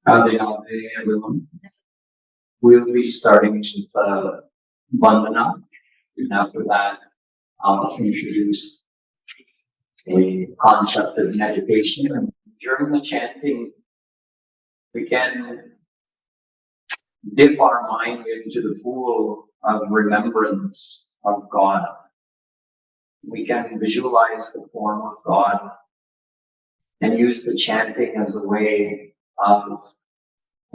Radhe Radhe, everyone. We'll be starting with Vandana, and after that, I'll introduce a concept of meditation. And during the chanting, we can dip our mind into the pool of remembrance of God. We can visualize the form of God and use the chanting as a way of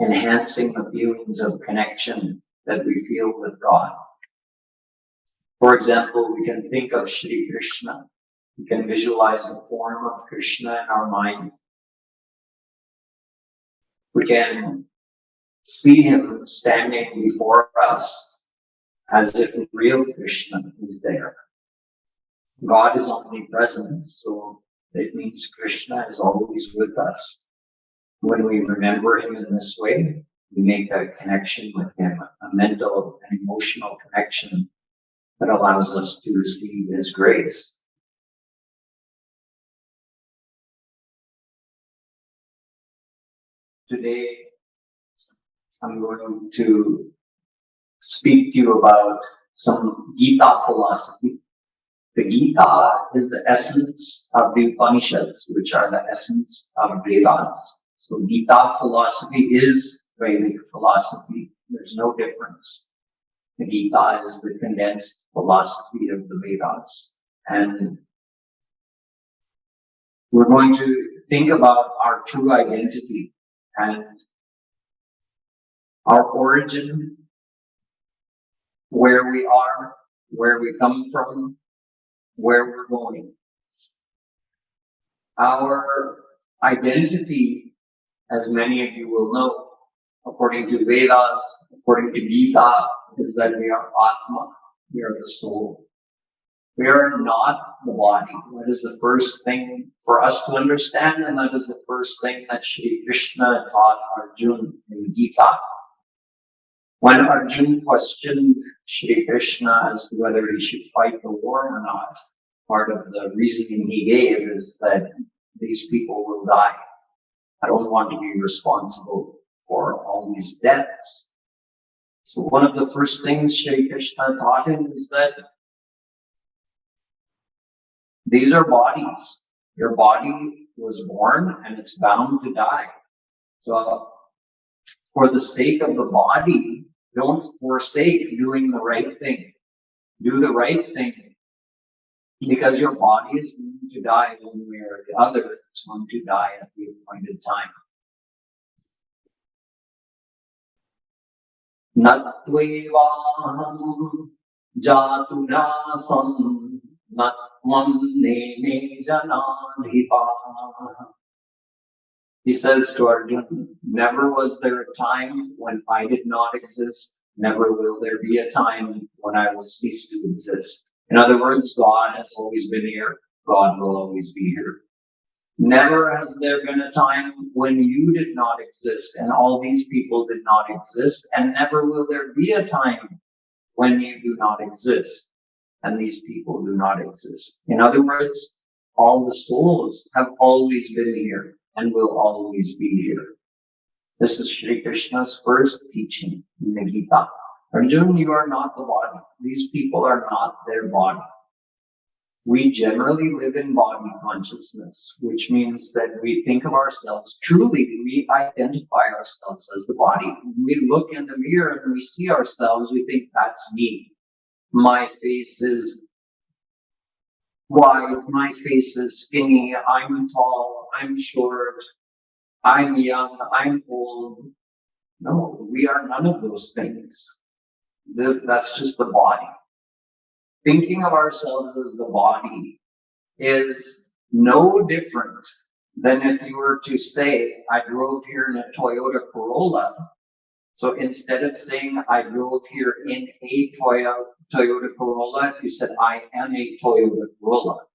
enhancing the feelings of connection that we feel with God. For example, we can think of Shri Krishna. We can visualize the form of Krishna in our mind. We can see him standing before us as if real Krishna is there. God is omnipresent, so it means Krishna is always with us. When we remember him in this way, we make a connection with him, a mental and emotional connection that allows us to receive his grace. Today, I'm going to speak to you about some Gita philosophy. The Gita is the essence of the Upanishads, which are the essence of Vedas. So Gita philosophy is Vedic philosophy. There's no difference. The Gita is the condensed philosophy of the Vedas. And we're going to think about our true identity and our origin, where we are, where we come from, where we're going. Our identity, as many of you will know, according to Vedas, according to Gita, is that we are Atma, we are the soul. We are not the body. That is the first thing for us to understand, and that is the first thing that Shri Krishna taught Arjuna in Gita. When Arjuna questioned Shri Krishna as to whether he should fight the war or not, part of the reasoning he gave is that these people will die. I don't want to be responsible for all these deaths. So one of the first things Shri Krishna taught him is that these are bodies. Your body was born and it's bound to die. So for the sake of the body, don't forsake doing the right thing. Do the right thing. Because your body is going to die one way or the other. It's going to die at the appointed time. Natvevaham jatunasam natvam nene janadhipa. He says to Arjuna, never was there a time when I did not exist. Never will there be a time when I will cease to exist. In other words, God has always been here. God will always be here. Never has there been a time when you did not exist and all these people did not exist. And never will there be a time when you do not exist and these people do not exist. In other words, all the souls have always been here and will always be here. This is Shri Krishna's first teaching in the Gita. Arjuna, you are not the body. These people are not their body. We generally live in body consciousness, which means that we think of ourselves, truly we identify ourselves as the body. When we look in the mirror and we see ourselves, we think that's me. My face is wide, my face is skinny, I'm tall, I'm short, I'm young, I'm old. No, we are none of those things. That's just the body. Thinking of ourselves as the body is no different than if you were to say, I drove here in a Toyota Corolla. So instead of saying, I drove here in a Toyota Corolla, if you said, I am a Toyota Corolla.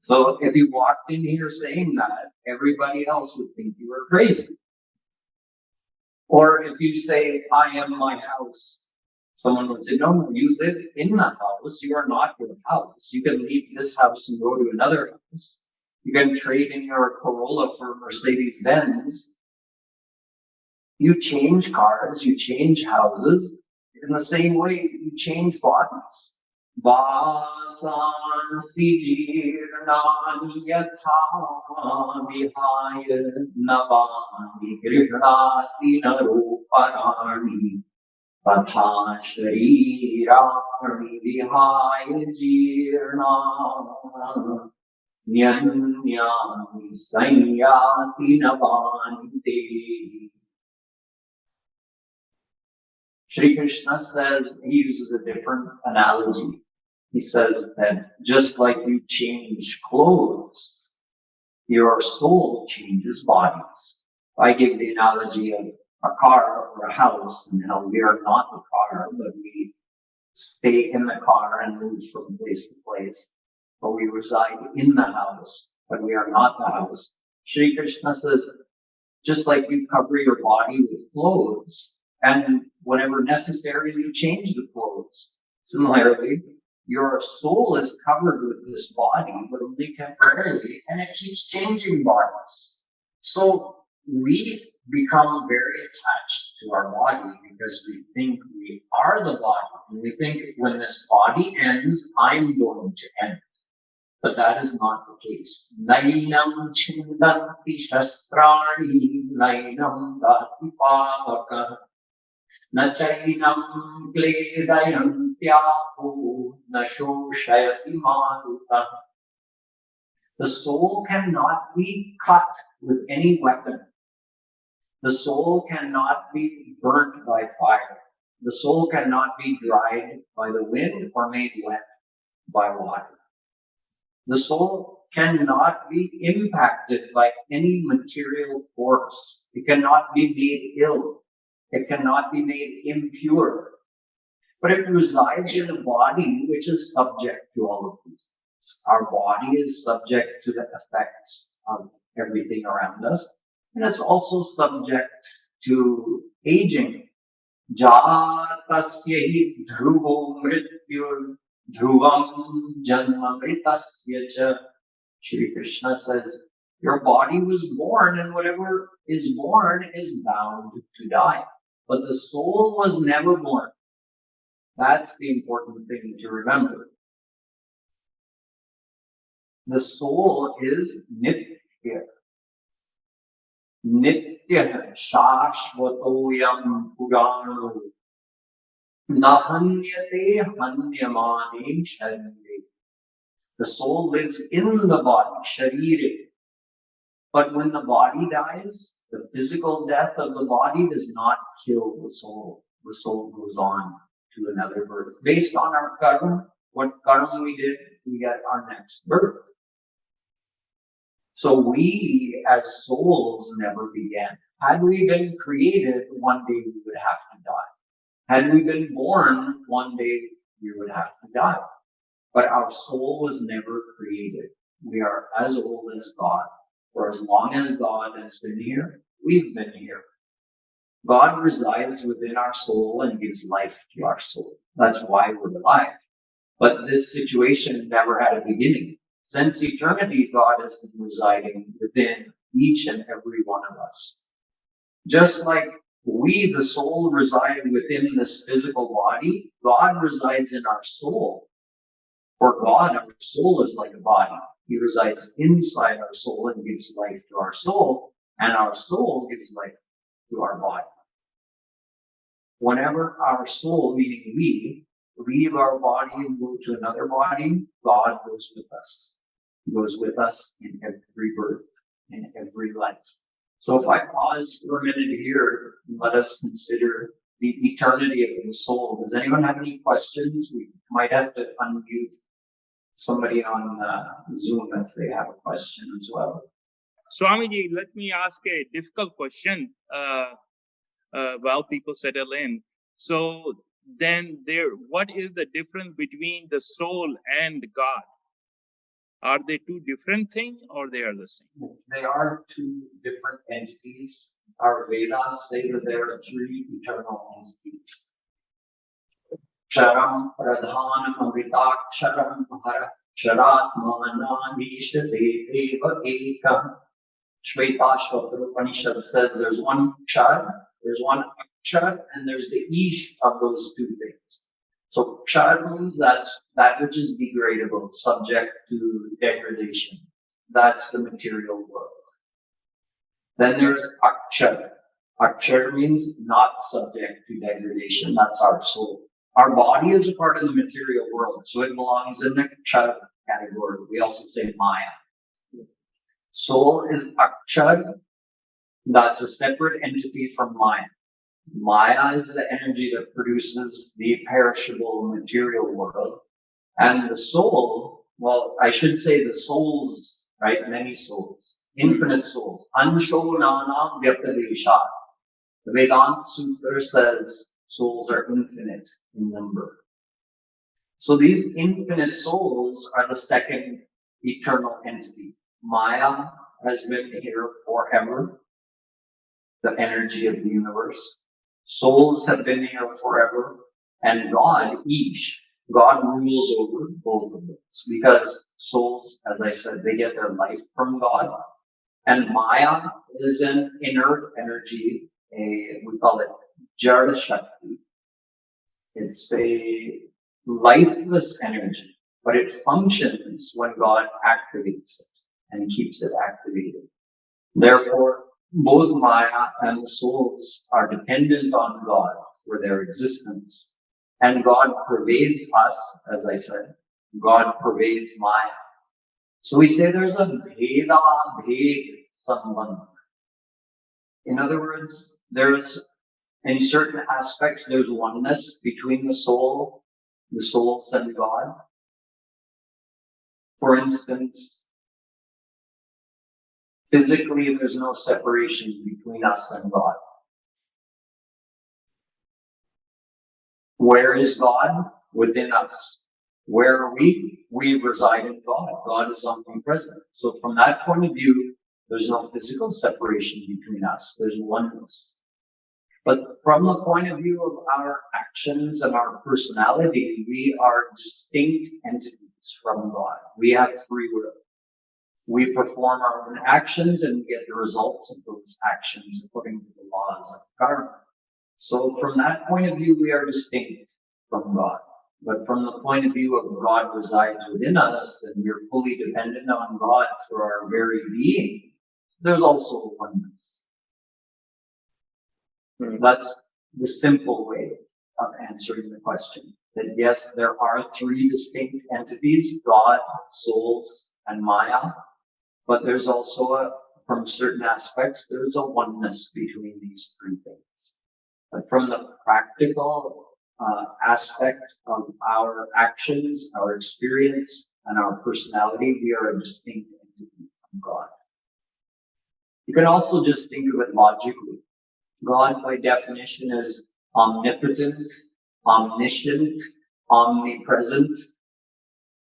So if you walked in here saying that, everybody else would think you were crazy. Or if you say, I am my house, someone would say, no, you live in the house. You are not your house. You can leave this house and go to another house. You can trade in your Corolla for a Mercedes-Benz. You change cars, you change houses. In the same way, you change bodies. Vasansi jirnani yatha vihaya navani grihnati naroparani tatha sharirani vihaya jirna nyanyani sanyati navani. Shri Krishna says, he uses a different analogy. He says that just like you change clothes, your soul changes bodies. I give the analogy of a car or a house, and we are not the car, but we stay in the car and move from place to place. But we reside in the house, but we are not the house. Shri Krishna says, just like you cover your body with clothes, and whenever necessary, you change the clothes. Similarly, your soul is covered with this body, but only temporarily, and it keeps changing bodies. So we become very attached to our body because we think we are the body. And we think when this body ends, I'm going to end. But that is not the case. Nainam chindanti shastrani, nainam dati pavaka. Nachainam kledayantyapu nashoshayati maruta. The soul cannot be cut with any weapon. The soul cannot be burnt by fire. The soul cannot be dried by the wind or made wet by water. The soul cannot be impacted by any material force. It cannot be made ill. It cannot be made impure, but it resides in a body which is subject to all of these things. Our body is subject to the effects of everything around us, and it's also subject to aging. Jatasya hi dhruvo mrityur dhruvam janma mritasya cha. Shri Krishna says, your body was born, and whatever is born is bound to die. But the soul was never born. That's the important thing to remember. The soul is nitya. Nitya shashvatoyam purano nahanyate hanyamane sharire. The soul lives in the body, sharire. But when the body dies, the physical death of the body does not kill the soul. The soul goes on to another birth. Based on our karma, what karma we did, we get our next birth. So we as souls never began. Had we been created, one day we would have to die. Had we been born, one day we would have to die. But our soul was never created. We are as old as God. For as long as God has been here, we've been here. God resides within our soul and gives life to our soul. That's why we're alive. But this situation never had a beginning. Since eternity, God has been residing within each and every one of us. Just like we, the soul, reside within this physical body, God resides in our soul. For God, our soul is like a body. He resides inside our soul and gives life to our soul, and our soul gives life to our body. Whenever our soul, meaning we, leave our body and go to another body, God goes with us. He goes with us in every birth, in every life. So if I pause for a minute here and let us consider the eternity of the soul. Does anyone have any questions? We might have to unmute somebody on Zoom if they have a question as well. Swamiji, let me ask a difficult question while people settle in. So then what is the difference between the soul and God? Are they two different things or they are the same? They are two different entities. Our Vedas say that there are three eternal entities. Ksharam Pradhanam Amritaksharam Hara Ksharatmananishate Eva Ekam Shvetashvatara Upanishad says there's one kshar, there's one akshar, and there's the ish of those two things. So kshar means that which is degradable, subject to degradation. That's the material world. Then there's akshar. Akshar means not subject to degradation. That's our soul. Our body is a part of the material world, so it belongs in the kshar category. We also say maya. Soul is akshar. That's a separate entity from maya. Maya is the energy that produces the perishable material world. And the soul, well, I should say the souls, right? Many souls, infinite souls. Ansho nana vyaptadesha. The Vedanta Sutra says souls are infinite in number. So these infinite souls are the second eternal entity. Maya has been here forever, the energy of the universe. Souls have been here forever, and God, God rules over both of those, because souls, as I said, they get their life from God, and Maya is an inert energy, we call it Jara Shakti. It's a lifeless energy, but it functions when God activates it and keeps it activated. Therefore, both Maya and the souls are dependent on God for their existence. And God pervades us, as I said. God pervades Maya. So we say there's a bheda bhed sambandha. In other words, in certain aspects, there's oneness between the souls and God. For instance, physically, there's no separation between us and God. Where is God? Within us. Where are we? We reside in God. God is omnipresent. So from that point of view, there's no physical separation between us. There's oneness. But from the point of view of our actions and our personality, we are distinct entities from God. We have free will. We perform our own actions and we get the results of those actions according to the laws of karma. So from that point of view, we are distinct from God. But from the point of view of God resides within us and we're fully dependent on God for our very being, there's also oneness. That's the simple way of answering the question. That yes, there are three distinct entities, God, souls, and Maya. But there's also from certain aspects, there's a oneness between these three things. But from the practical aspect of our actions, our experience, and our personality, we are a distinct entity from God. You can also just think of it logically. God, by definition, is omnipotent, omniscient, omnipresent.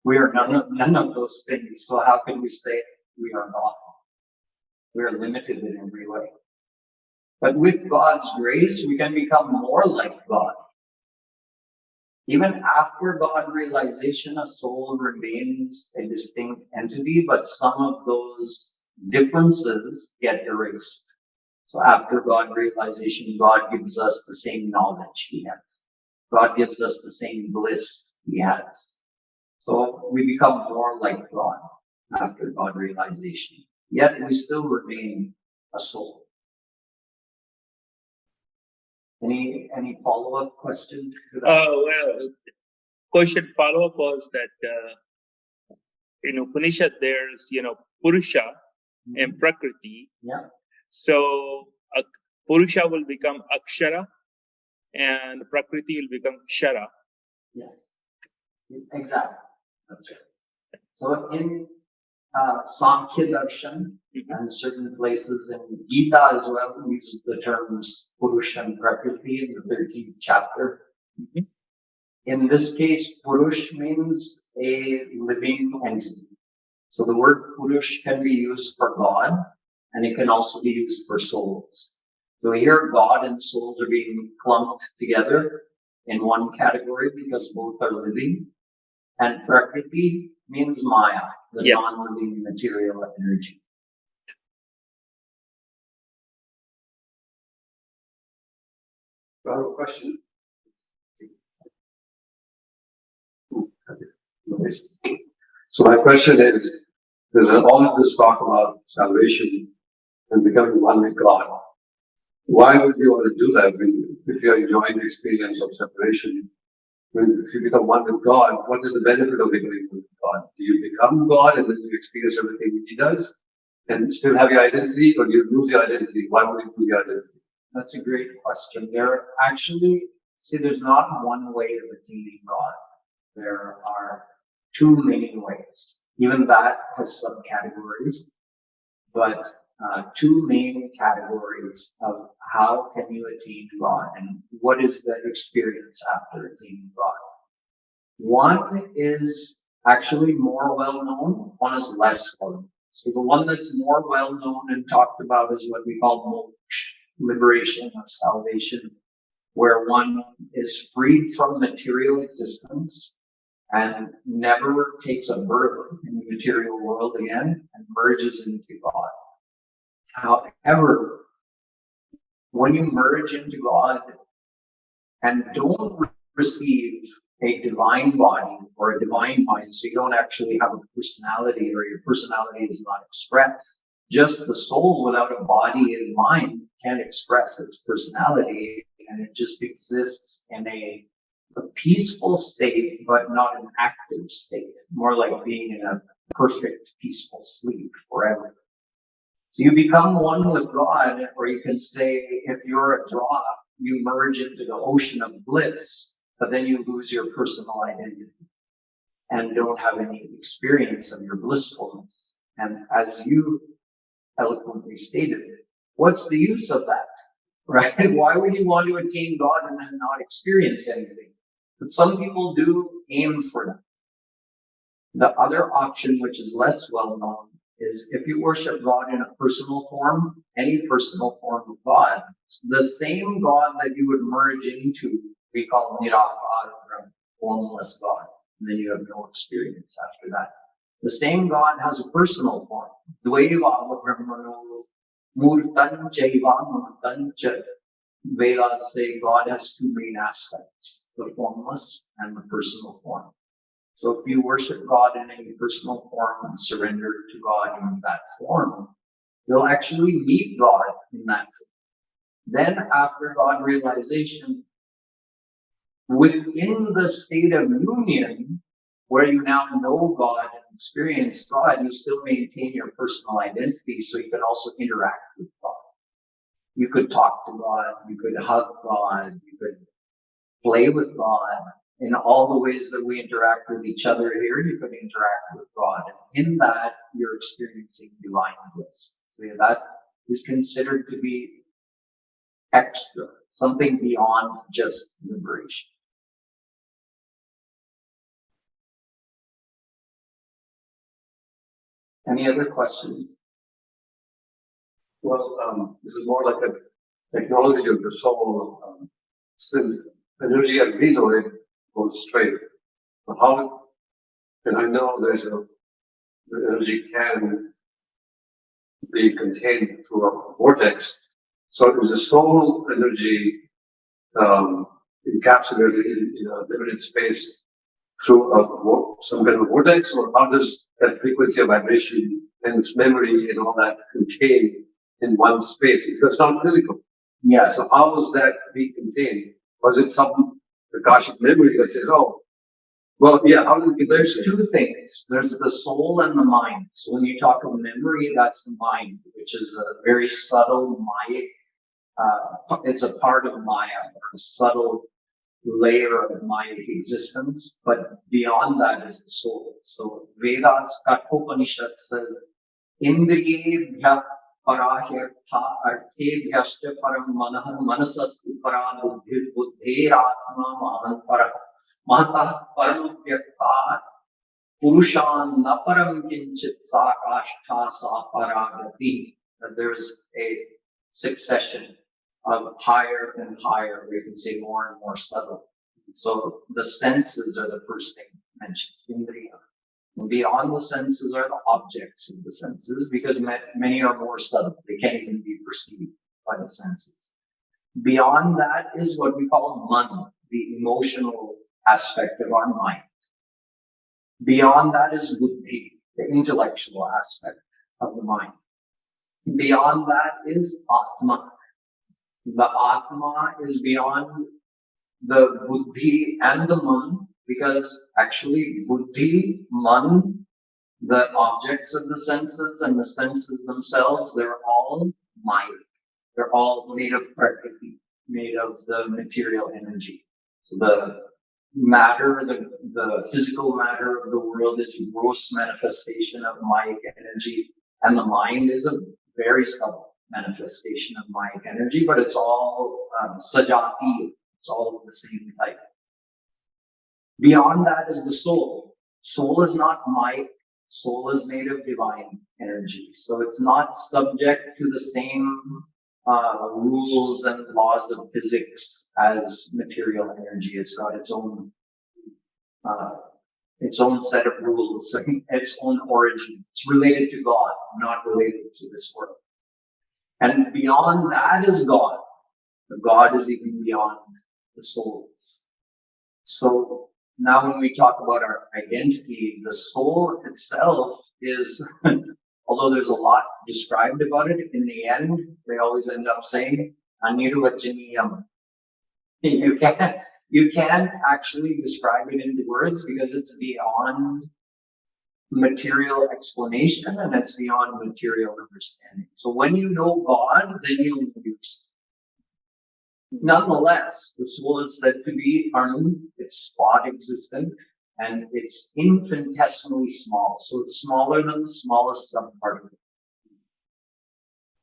We are none of those things. So how can we say we are not? We are limited in every way. But with God's grace, we can become more like God. Even after God realization, a soul remains a distinct entity, but some of those differences get erased. So after God realization, God gives us the same knowledge He has. God gives us the same bliss He has. So we become more like God after God realization. Yet we still remain a soul. Any follow-up question to that? Well, question follow-up was that in Upanishad there's Purusha and Prakriti. Yeah. So Purusha will become Akshara and Prakriti will become Kshara. Yes. Exactly. That's right. So in Sankhya Darshan and certain places in Gita as well uses the terms Purusha and Prakriti in the 13th chapter. Mm-hmm. In this case, Purush means a living entity. So the word Purush can be used for God, and it can also be used for souls. So here, God and souls are being clumped together in one category because both are living. And Prakriti means Maya, the non-living material energy. I have a question. So my question is, there's all of this talk about salvation and becoming one with God. Why would you want to do that if you're enjoying the experience of separation? If you become one with God, what is the benefit of becoming one with God? Do you become God and then you experience everything He does and still have your identity, or do you lose your identity? Why would you lose your identity? That's a great question. There's not one way of attaining God. There are two main ways. Even that has subcategories, but two main categories of how can you attain God and what is the experience after attaining God. One is actually more well known, one is less well known. So the one that's more well known and talked about is what we call moksha, liberation or salvation, where one is freed from material existence and never takes a birth in the material world again and merges into God. However, when you merge into God and don't receive a divine body or a divine mind, so you don't actually have a personality or your personality is not expressed, just the soul without a body and mind can't express its personality, and it just exists in a peaceful state, but not an active state, more like being in a perfect peaceful sleep forever. So you become one with God, or you can say, if you're a drop, you merge into the ocean of bliss, but then you lose your personal identity and don't have any experience of your blissfulness. And as you eloquently stated, what's the use of that? Right? Why would you want to attain God and then not experience anything? But some people do aim for that. The other option, which is less well known, is if you worship God in a personal form, any personal form of God, the same God that you would merge into, we call Nirakara, formless God, and then you have no experience after that. The same God has a personal form. Dvaiva Brahmano Murtan Chaiva Murtancha. Vedas say God has two main aspects, the formless and the personal form. So if you worship God in a personal form and surrender to God in that form, you'll actually meet God in that form. Then after God realization, within the state of union, where you now know God and experience God, you still maintain your personal identity, so you can also interact with God. You could talk to God, you could hug God, you could play with God. In all the ways that we interact with each other here, you could interact with God. And in that, you're experiencing divine bliss. So that is considered to be extra, something beyond just liberation. Any other questions? Well, this is more like a technology of the soul. Since energy as we know it goes straight. So how can I know the energy can be contained through a vortex? So it was a soul energy encapsulated in a limited space through some kind of vortex, or how does that frequency of vibration and its memory and all that contain in one space? Because it's not physical. Yeah. So how was that being contained? Was it some Akashic memory that says, oh, well, yeah, how did it get There's two things. There's the soul and the mind. So when you talk of memory, that's the mind, which is a very subtle Maya. It's a part of Maya, or a subtle layer of Mayic existence. But beyond that is the soul. So Vedas, Kathopanishad says, Indriyebhya parahirtha arthebhyashta param manah manasastu para buddhiratma mahan para Matah paramvyaktat purushan naparam kinchit sakashtha saparagati. That there's a succession of higher and higher, we can say more and more subtle. So the senses are the first thing mentioned, indriya. And beyond the senses are the objects of the senses, because many are more subtle. They can't even be perceived by the senses. Beyond that is what we call man, the emotional aspect of our mind. Beyond that is buddhi, the intellectual aspect of the mind. Beyond that is atma. The atma is beyond the buddhi and the man, because actually buddhi, man, the objects of the senses and the senses themselves, they're all maya. They're all made of prakriti, made of the material energy. So the matter, the physical matter of the world is a gross manifestation of Maya energy, and the mind is a very subtle manifestation of Maya energy, but it's all sajati, it's all of the same type. Beyond that is the soul. Soul is not Maya. Soul is made of divine energy. So it's not subject to the same rules and laws of physics as material energy. It's got its own set of rules, its own origin. It's related to God, not related to this world. And beyond that is God. God is even beyond the souls. So now when we talk about our identity, the soul itself is, although there's a lot described about it, in the end, they always end up saying, anirvachaniyam. You can't actually describe it into words because it's beyond material explanation and it's beyond material understanding. So when you know God, then you'll know yourself. Nonetheless, the soul is said to be Arun, it's spot existent, and it's infinitesimally small. So it's smaller than the smallest subparticle.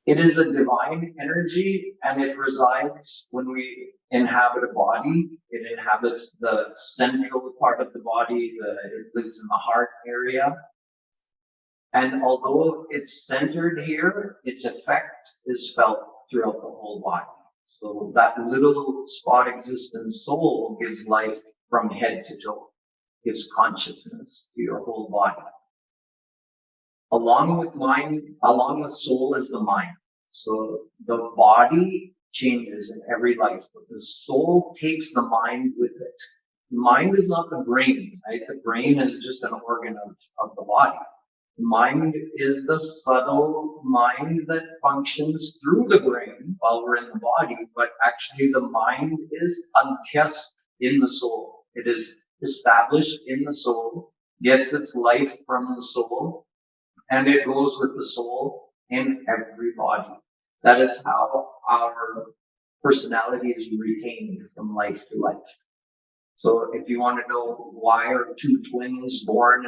It is a divine energy, and it resides when we inhabit a body. It inhabits the central part of the body. It lives in the heart area. And although it's centered here, its effect is felt throughout the whole body. So that little spot existent soul gives life from head to toe, gives consciousness to your whole body. Along with soul is the mind. So the body changes in every life, but the soul takes the mind with it. The mind is not the brain, right? The brain is just an organ of the body. Mind is the subtle mind that functions through the brain while we're in the body, but actually the mind is adhyast in the soul. It is established in the soul, gets its life from the soul, and it goes with the soul in every body. That is how our personality is retained from life to life. So if you want to know why are two twins born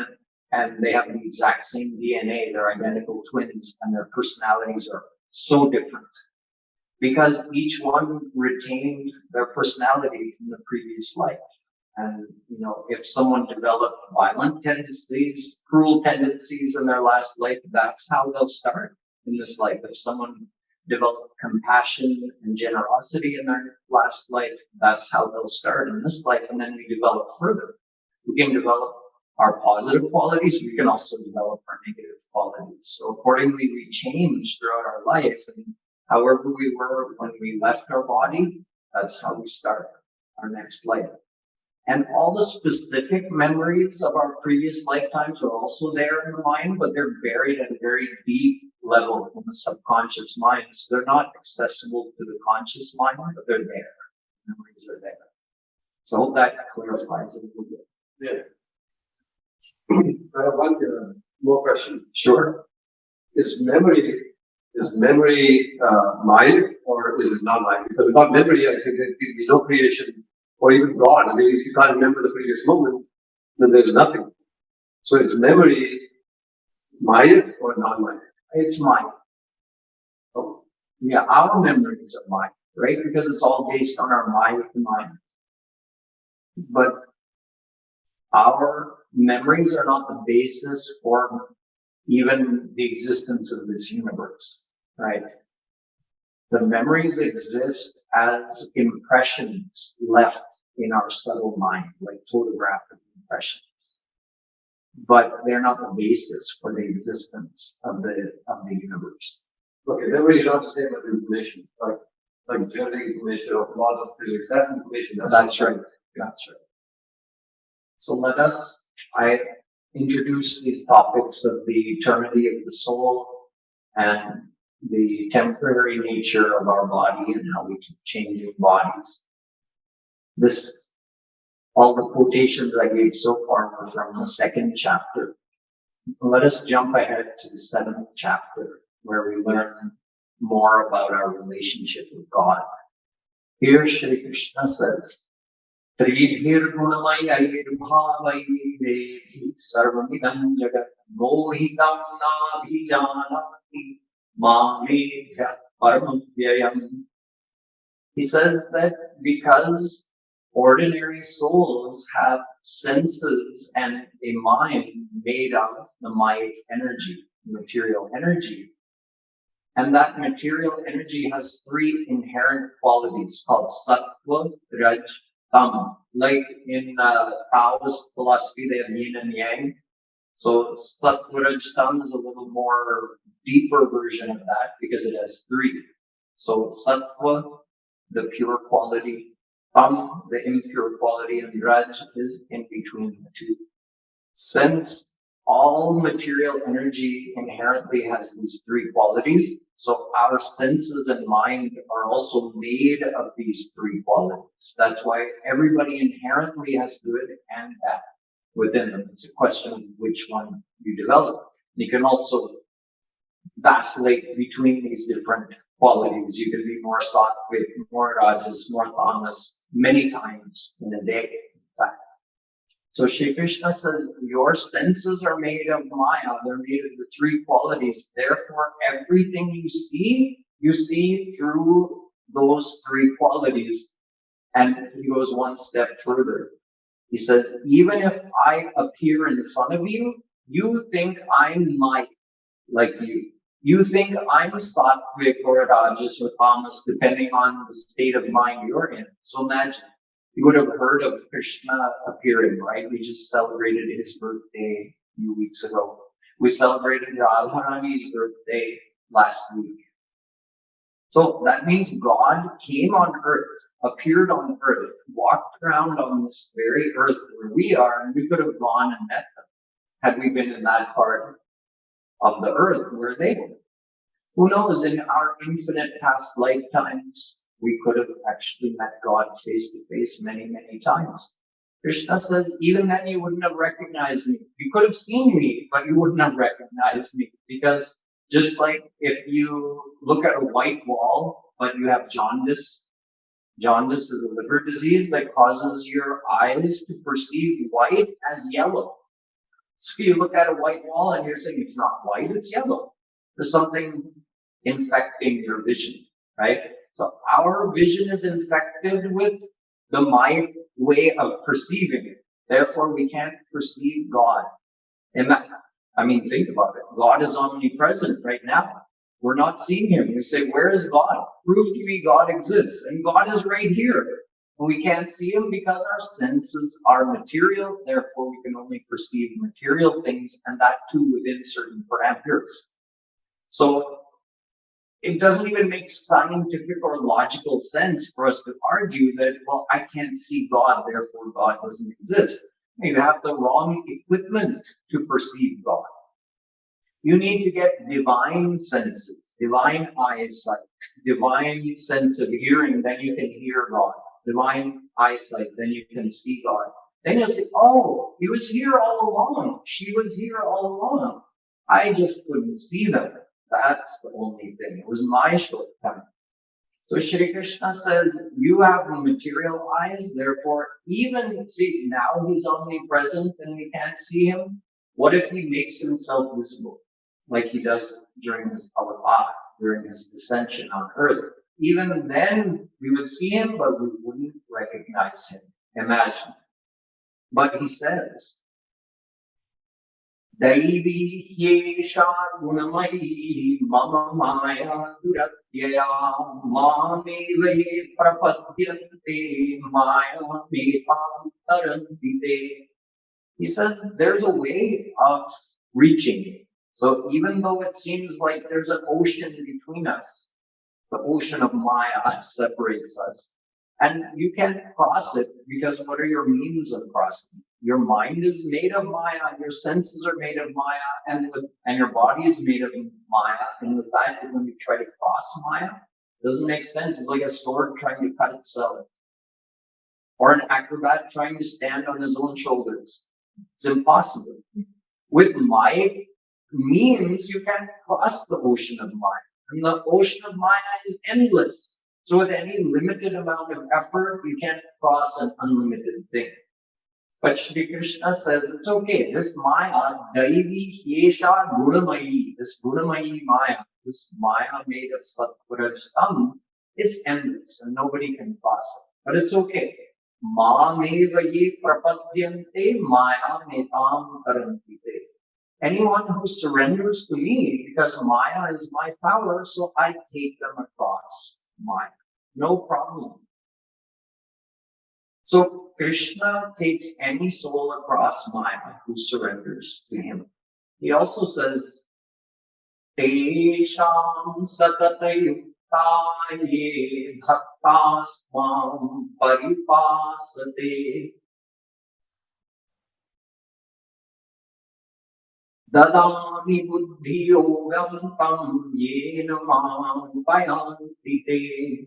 and they have the exact same DNA, they're identical twins, and their personalities are so different. Because each one retained their personality from the previous life. And, if someone developed violent tendencies, cruel tendencies in their last life, that's how they'll start in this life. If someone developed compassion and generosity in their last life, that's how they'll start in this life. And then we develop further. We can develop our positive qualities, we can also develop our negative qualities. So accordingly, we change throughout our life, and however we were when we left our body, that's how we start our next life. And all the specific memories of our previous lifetimes are also there in the mind, but they're buried at a very deep level in the subconscious mind. So they're not accessible to the conscious mind, but they're there. Memories are there. So I hope that clarifies it a little bit. Yeah. I have one more question. Sure. Is memory mind or is it not mind? Because without memory, I think there can be no creation or even God. I mean, if you can't remember the previous moment, then there's nothing. So is memory mind or non-mind? It's mind. Oh, yeah, our memories are mind, right? Because it's all based on our mind. But our memories are not the basis for even the existence of this universe, right? The memories exist as impressions left in our subtle mind, like photographic impressions. But they're not the basis for the existence of the universe. Okay, memory is not the same as information. Like like genetic information or laws of physics. That's information. That's right. That's right. So I introduce these topics of the eternity of the soul and the temporary nature of our body and how we keep changing bodies. All the quotations I gave so far were from the 2nd chapter. Let us jump ahead to the 7th chapter, where we learn more about our relationship with God. Here Shri Krishna says, Tridhir gunamayi bhavai dehi sarvamidam jagat mohitam nabhijanati mamedhya paramvyayam. He says that because ordinary souls have senses and a mind made of the Maya energy, material energy. And that material energy has 3 inherent qualities called sattva, raj, tam. Like in Taoist philosophy, they have yin and yang. So sattva, raj, tam is a little more deeper version of that because it has 3. So sattva, the pure quality, tam, the impure quality, and raj is in between the 2. Since all material energy inherently has these 3 qualities, so our senses and mind are also made of these 3 qualities. That's why everybody inherently has good and bad within them. It's a question of which one you develop. You can also vacillate between these different qualities. You can be more sattvic, more rajas, more tamas, many times in a day, in fact. So Shri Krishna says, your senses are made of Maya. They're made of the 3 qualities. Therefore, everything you see through those 3 qualities. And he goes one step further. He says, even if I appear in front of you, you think I'm like you. You think I'm sattvic or rajas or tamas, depending on the state of mind you're in. So imagine, you would have heard of Krishna appearing, right? We just celebrated his birthday a few weeks ago. We celebrated Radharani's birthday last week. So that means God came on earth, appeared on earth, walked around on this very earth where we are, and we could have gone and met them had we been in that part of the earth where they were. Who knows, in our infinite past lifetimes, we could have actually met God face to face many, many times. Krishna says, even then you wouldn't have recognized me. You could have seen me, but you wouldn't have recognized me. Because just like if you look at a white wall, but you have jaundice, jaundice is a liver disease that causes your eyes to perceive white as yellow. So you look at a white wall and you're saying it's not white, it's yellow. There's something infecting your vision, right? So our vision is infected with the Maya way of perceiving it. Therefore, we can't perceive God. I mean, think about it. God is omnipresent right now. We're not seeing him. We say, where is God? Prove to me God exists. And God is right here. And we can't see him because our senses are material. Therefore, we can only perceive material things, and that too within certain parameters. So it doesn't even make scientific or logical sense for us to argue that, well, I can't see God, therefore God doesn't exist. You have the wrong equipment to perceive God. You need to get divine senses, divine eyesight, divine sense of hearing, then you can hear God. Divine eyesight, then you can see God. Then you'll say, oh, he was here all along. She was here all along. I just couldn't see them. That's the only thing. It was my shortcoming. So Shri Krishna says, you have material eyes, therefore see, now he's omnipresent and we can't see him. What if he makes himself visible? Like he does during his avatar, during his descension on earth. Even then, we would see him, but we wouldn't recognize him. Imagine. But he says, Daivi hyesha gunamayi mama maya duratyaya mameve prapadyante maya mekam tarantite. He says there's a way of reaching it. So even though it seems like there's an ocean between us, The ocean of Maya separates us. And you can't cross it because what are your means of crossing? Your mind is made of Maya, your senses are made of Maya, and your body is made of Maya. And with that, when you try to cross Maya, it doesn't make sense. It's like a sword trying to cut itself. Or an acrobat trying to stand on his own shoulders. It's impossible. With Maya means, you can't cross the ocean of Maya. And the ocean of Maya is endless. So with any limited amount of effort, you can't cross an unlimited thing. But Shri Krishna says, it's okay. This Maya, Daivi Hyesha Gunamayi, this Gunamayi Maya, this Maya made of Satpurajtam, is endless and nobody can cross it. But it's okay. Mameva ye prapadyante Maya metam karantite. Anyone who surrenders to me, because Maya is my power, so I take them across Maya. No problem. So Krishna takes any soul across Maya who surrenders to him. He also says, Tesham satatayuktaye bhaktasvam paripasate dadami buddhi yogam tam yena mam payanti te.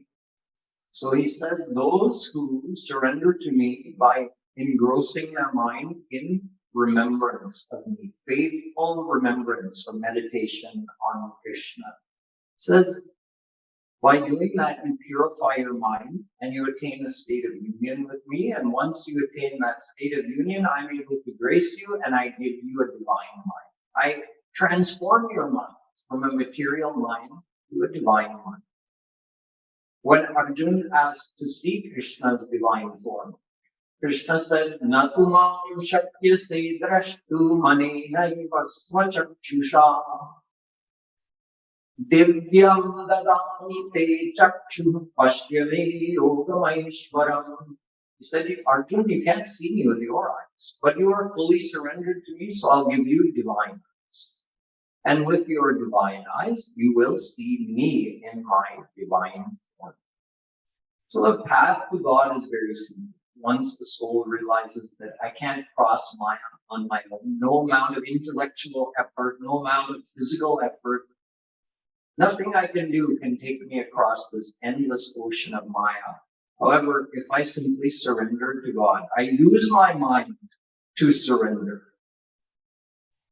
So he says, those who surrender to me by engrossing their mind in remembrance of me, faithful remembrance or meditation on Krishna. Says, by doing that, you purify your mind and you attain a state of union with me. And once you attain that state of union, I'm able to grace you and I give you a divine mind. I transform your mind from a material mind to a divine mind. When Arjuna asked to see Krishna's divine form, Krishna said, Natumam shakyase drashtu manenaiva swachakshusha divyam dadami te chakshu pashyame yogamaishwaram. He said, Arjuna, you can't see me with your eyes, but you are fully surrendered to me, so I'll give you divine eyes. And with your divine eyes, you will see me in my divine form. So the path to God is very simple. Once the soul realizes that I can't cross Maya on my own, no amount of intellectual effort, no amount of physical effort, nothing I can do can take me across this endless ocean of Maya. However, if I simply surrender to God, I use my mind to surrender.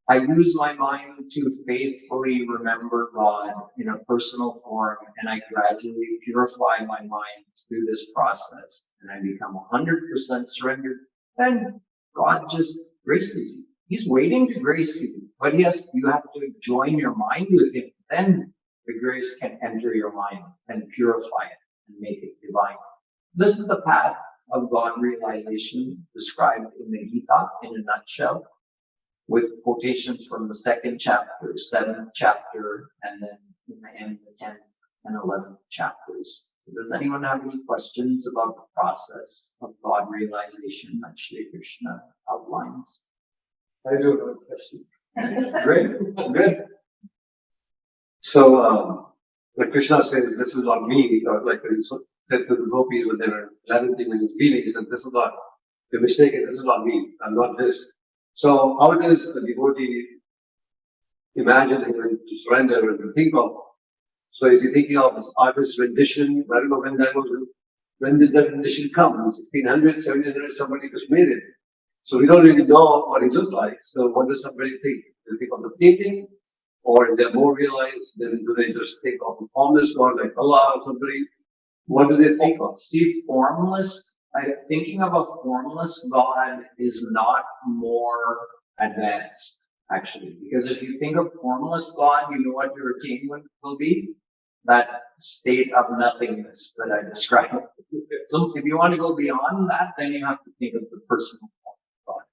I use my mind to faithfully remember God in a personal form, and I gradually purify my mind through this process, and I become 100% surrendered. Then God just graces you. He's waiting to grace you, but you have to join your mind with Him. Then the grace can enter your mind and purify it and make it divine. This is the path of God realization described in the Gita in a nutshell, with quotations from the 2nd chapter, 7th chapter, and then in the end, the 10th and 11th chapters. Does anyone have any questions about the process of God realization that Shri Krishna outlines? I do have a question. Great, good. So, like Krishna says, this is not me, or like he said to the gopis when they were lamenting in his feelings, he said, this is not, you're mistaken, this is not me, I'm not this. So how does the devotee imagine and to surrender and to think of? So is he thinking of this artist's rendition? I don't know when did that rendition come? In 1600, 1700, somebody just made it. So we don't really know what he looked like. So what does somebody think? Do they think of the painting? Or if they're more realized, then do they just think of the formless God like Allah or somebody? What do they think of? See, thinking of a formless God is not more advanced, actually. Because if you think of formless God, you know what your attainment will be? That state of nothingness that I described. So if you want to go beyond that, then you have to think of the personal form of God.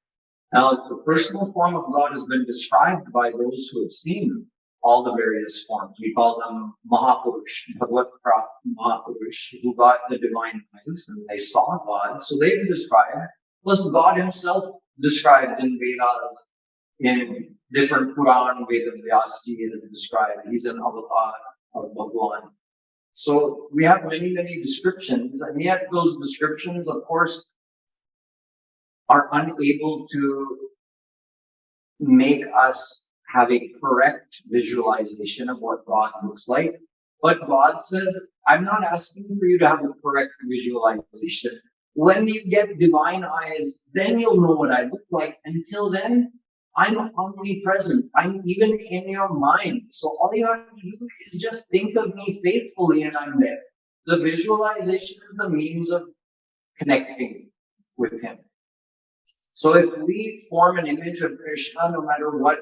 Now, the personal form of God has been described by those who have seen all the various forms. We call them Mahapurush, Bhagavad Mahapurush, who got the divine eyes and they saw God. So they've described, plus God himself described in Vedas, in different Puran, Veda Vyasji is described. He's an avatar of Bhagwan. So we have many, many descriptions, and yet those descriptions, of course, are unable to make us have a correct visualization of what God looks like. But God says, I'm not asking for you to have a correct visualization. When you get divine eyes, then you'll know what I look like. Until then, I'm omnipresent. I'm even in your mind. So all you have to do is just think of me faithfully and I'm there. The visualization is the means of connecting with Him. So if we form an image of Krishna, no matter what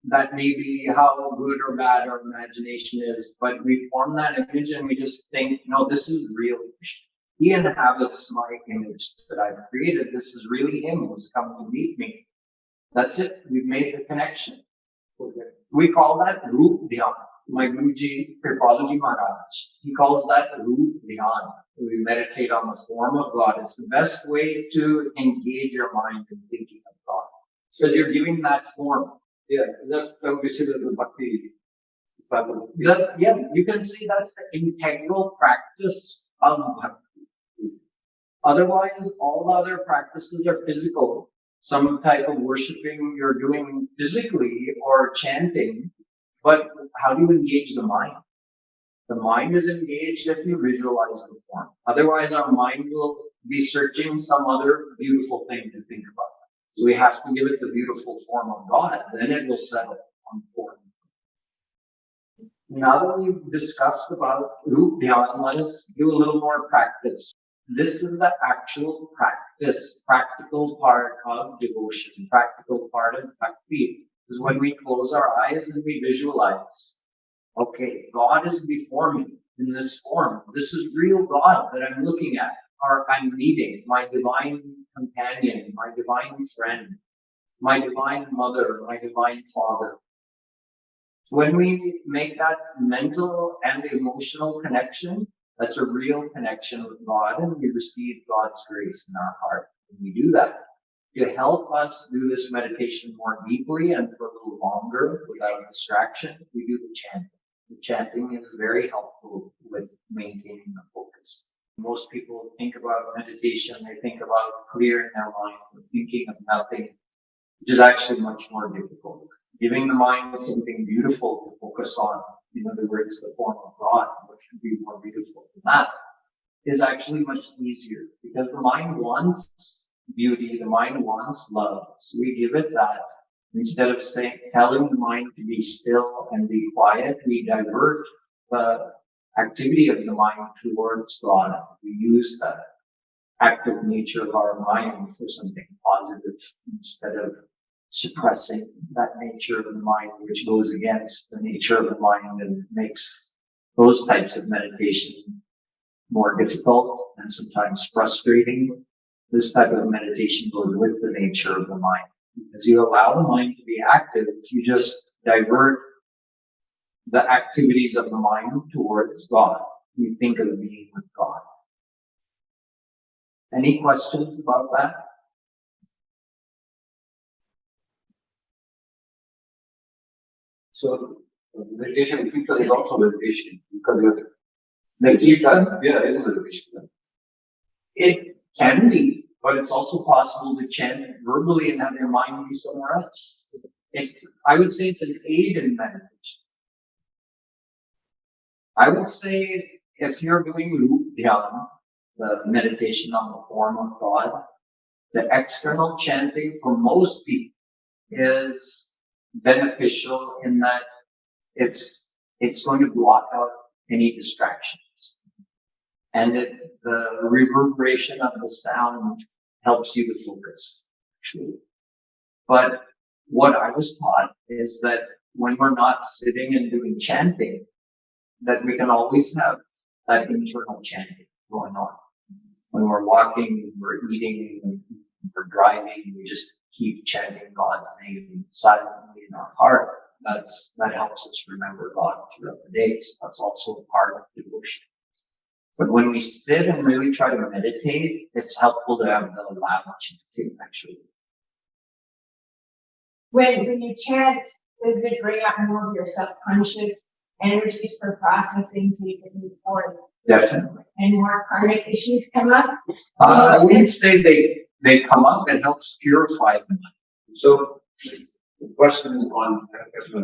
that may be, how good or bad our imagination is, but we form that image and we just think, no, this is real Krishna. He inhabits my image that I've created. This is really Him who's come to meet me. That's it. We've made the connection. Okay. We call that Roop Dhyan. My Guruji, Kripalaji Maharaj, he calls that Roop Dhyan. We meditate on the form of God. It's the best way to engage your mind in thinking of God. Because you're giving that form. Yeah, that's how we see the bhakti. Yeah, you can see that's the integral practice of bhakti. Otherwise, all the other practices are physical. Some type of worshiping you're doing physically or chanting, but how do you engage the mind? The mind is engaged if you visualize the form. Otherwise, our mind will be searching some other beautiful thing to think about. So we have to give it the beautiful form of God, then it will settle on form. Now that we've discussed about Roop Dhyan, let us do a little more practice. This is the actual practice, practical part of devotion, practical part of bhakti, is when we close our eyes and we visualize. Okay, God is before me in this form. This is real God that I'm looking at, or I'm meeting, my divine companion, my divine friend, my divine mother, my divine father. When we make that mental and emotional connection, that's a real connection with God, and we receive God's grace in our heart. When we do that, to help us do this meditation more deeply and for a little longer without distraction, we do the chanting. The chanting is very helpful with maintaining the focus. Most people think about meditation, they think about clearing their mind, thinking of nothing, which is actually much more difficult. Giving the mind something beautiful to focus on, in other words, the form of God, which could be more beautiful than that, is actually much easier because the mind wants beauty, the mind wants love. So we give it that. Instead of telling the mind to be still and be quiet, we divert the activity of the mind towards God. We use the active nature of our mind for something positive instead of suppressing that nature of the mind, which goes against the nature of the mind and makes those types of meditation more difficult and sometimes frustrating. This type of meditation goes with the nature of the mind. As you allow the mind to be active, you just divert the activities of the mind towards God. You think of being with God. Any questions about that? So meditation is also meditation because you're meditation, yeah, is meditation. It can be, but it's also possible to chant verbally and have your mind be somewhere else. I would say it's an aid in meditation. I would say if you're doing Roop Dhyan, the meditation on the form of God, the external chanting for most people is beneficial in that it's going to block out any distractions. And the reverberation of the sound helps you to focus, actually. But what I was taught is that when we're not sitting and doing chanting, that we can always have that internal chanting going on. When we're walking, we're eating, we're driving, we just keep chanting God's name silently in our heart. That helps us remember God throughout the day. So that's also a part of devotion. But when we sit and really try to meditate, it's helpful to have the loud chanting, actually. When you chant, does it bring up more of your subconscious energies for processing so you can move forward. Definitely. And more karmic issues come up. I wouldn't say they come up. It helps purify them. So, the question on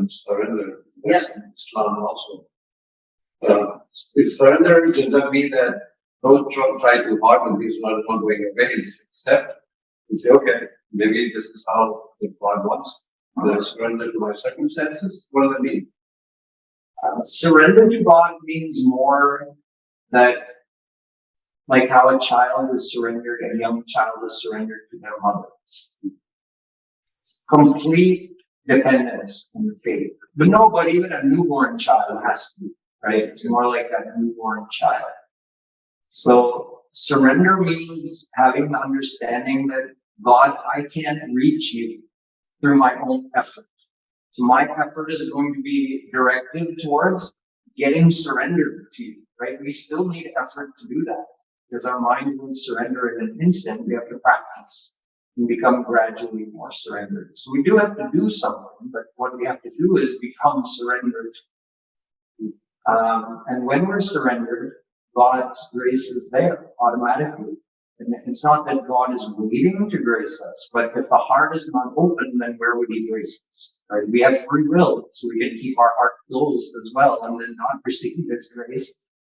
surrender, Yes. Islam also. Is surrender, does that mean that don't try too hard when things are not going your way? Accept and say, okay, maybe this is how God wants. Then I surrender to my circumstances. What does that mean? Surrender to God means more that, like how a child is surrendered, a young child is surrendered to their mother. Complete dependence in the faith. But no, but even a newborn child has to, right? It's more like a newborn child. So surrender means having the understanding that God, I can't reach you through my own effort. So my effort is going to be directed towards getting surrendered to you, right? We still need effort to do that because our mind won't surrender in an instant. We have to practice and become gradually more surrendered. So we do have to do something, but what we have to do is become surrendered. And when we're surrendered, God's grace is there automatically. And it's not that God is waiting to grace us, but if the heart is not open, then where would He grace us? Right? We have free will, so we can keep our heart closed as well and then not receive His grace.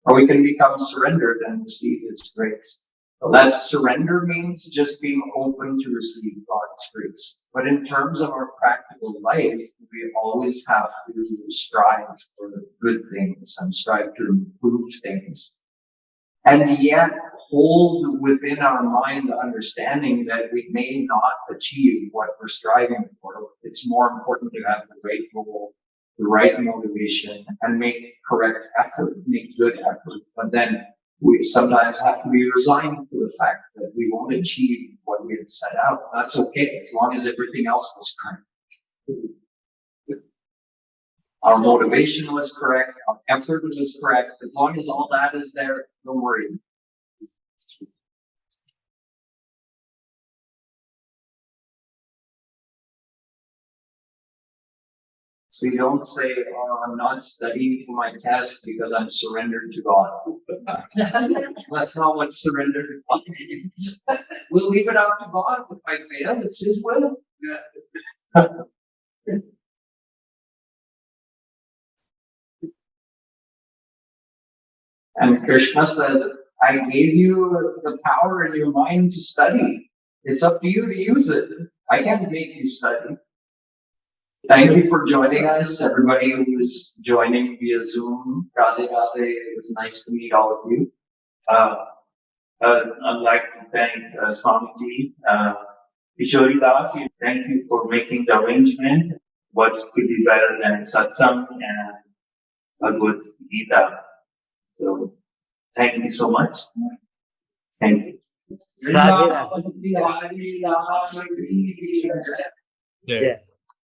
Or we can become surrendered and receive His grace. So that surrender means just being open to receive God's grace. But in terms of our practical life, we always have to strive for the good things and strive to improve things. And yet hold within our mind the understanding that we may not achieve what we're striving for. It's more important to have the right goal, the right motivation, and make correct effort, make good effort. But then we sometimes have to be resigned to the fact that we won't achieve what we had set out. That's okay, as long as everything else was correct. Our motivation was correct, our effort was correct. As long as all that is there, don't worry. So you don't say, oh, I'm not studying for my test because I'm surrendered to God. That's not what surrender to God means. We'll leave it up to God. If I fail, it's His will. Yeah. And Krishna says, I gave you the power in your mind to study. It's up to you to use it. I can't make you study. Thank you for joining us, everybody who is joining via Zoom. Radhe Radhe, it was nice to meet all of you. I'd like to thank Swamiji, Kishori Das. Thank you for making the arrangement. What's could be better than Satsang and Bhagavad Gita? So, thank you so much. Thank you. Radhe Radhe. Radhe Radhe. Yeah.